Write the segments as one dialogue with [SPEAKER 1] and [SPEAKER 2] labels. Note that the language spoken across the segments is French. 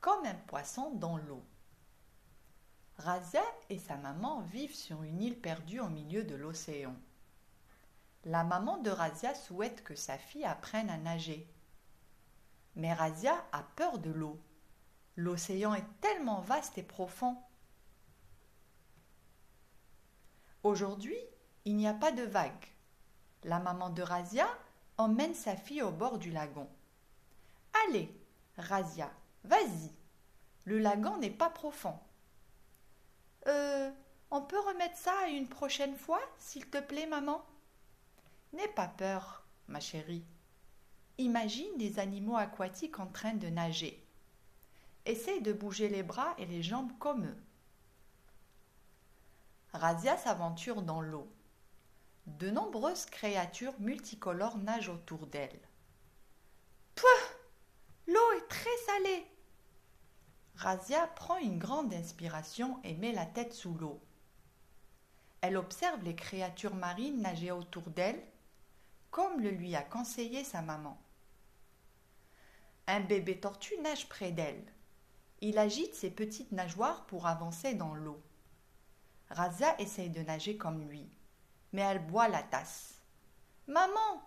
[SPEAKER 1] comme un poisson dans l'eau. Razia et sa maman vivent sur une île perdue au milieu de l'océan. La maman de Razia souhaite que sa fille apprenne à nager. Mais Razia a peur de l'eau. L'océan est tellement vaste et profond. Aujourd'hui, il n'y a pas de vagues. La maman de Razia emmène sa fille au bord du lagon. Allez, Razia, vas-y. Le lagon n'est pas profond. On peut remettre ça à une prochaine fois, s'il te plaît, maman? N'aie pas peur, ma chérie. Imagine des animaux aquatiques en train de nager. Essaye de bouger les bras et les jambes comme eux. Razia s'aventure dans l'eau. De nombreuses créatures multicolores nagent autour d'elle. Pouah! L'eau est très salée! Razia prend une grande inspiration et met la tête sous l'eau. Elle observe les créatures marines nager autour d'elle, comme le lui a conseillé sa maman. Un bébé tortue nage près d'elle. Il agite ses petites nageoires pour avancer dans l'eau. Razia essaye de nager comme lui, mais elle boit la tasse. « Maman,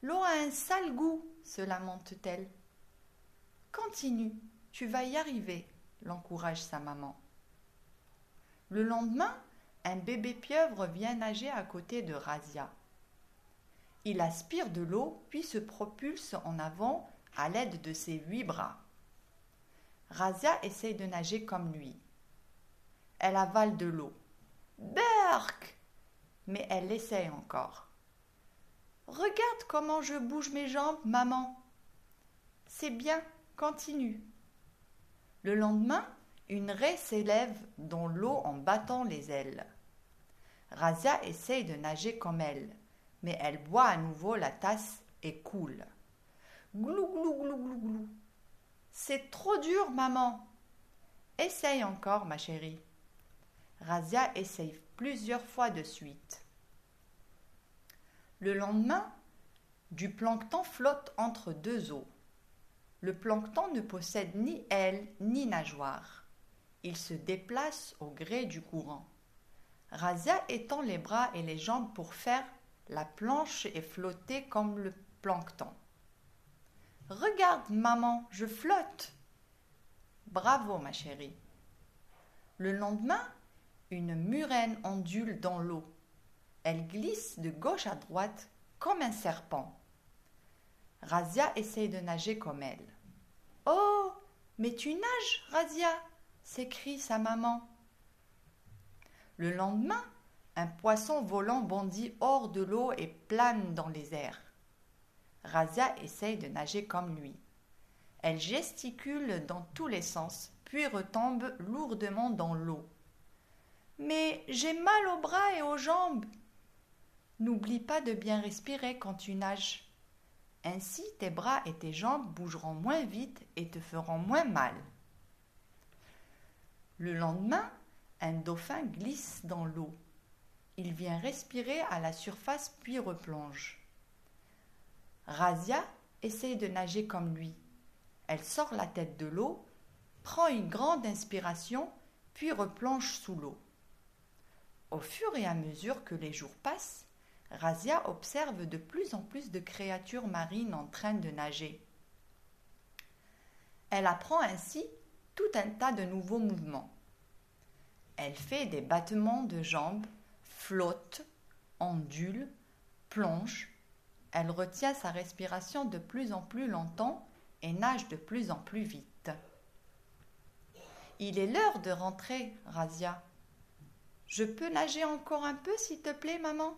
[SPEAKER 1] l'eau a un sale goût !» se lamente-t-elle. « Continue, tu vas y arriver !» l'encourage sa maman. Le lendemain, un bébé pieuvre vient nager à côté de Razia. Il aspire de l'eau puis se propulse en avant à l'aide de ses 8 bras. Razia essaye de nager comme lui. Elle avale de l'eau. Berk! Mais elle essaye encore. Regarde comment je bouge mes jambes, maman. C'est bien, continue. Le lendemain, une raie s'élève dans l'eau en battant les ailes. Razia essaye de nager comme elle, mais elle boit à nouveau la tasse et coule. Glou, glou, glou, glou, glou. C'est trop dur, maman. Essaye encore, ma chérie. Razia essaye plusieurs fois de suite. Le lendemain, du plancton flotte entre 2 eaux. Le plancton ne possède ni ailes ni nageoires. Il se déplace au gré du courant. Razia étend les bras et les jambes pour faire la planche et flotter comme le plancton. Regarde, maman, je flotte. Bravo, ma chérie. Le lendemain, une murène ondule dans l'eau. Elle glisse de gauche à droite comme un serpent. Razia essaye de nager comme elle. « Oh, mais tu nages, Razia !» s'écrie sa maman. Le lendemain, un poisson volant bondit hors de l'eau et plane dans les airs. Razia essaye de nager comme lui. Elle gesticule dans tous les sens, puis retombe lourdement dans l'eau. « Mais j'ai mal aux bras et aux jambes !» N'oublie pas de bien respirer quand tu nages. Ainsi, tes bras et tes jambes bougeront moins vite et te feront moins mal. Le lendemain, un dauphin glisse dans l'eau. Il vient respirer à la surface puis replonge. Razia essaye de nager comme lui. Elle sort la tête de l'eau, prend une grande inspiration, puis replonge sous l'eau. Au fur et à mesure que les jours passent, Razia observe de plus en plus de créatures marines en train de nager. Elle apprend ainsi tout un tas de nouveaux mouvements. Elle fait des battements de jambes, flotte, ondule, plonge. Elle retient sa respiration de plus en plus longtemps et nage de plus en plus vite. Il est l'heure de rentrer, Razia. Je peux nager encore un peu, s'il te plaît, maman ?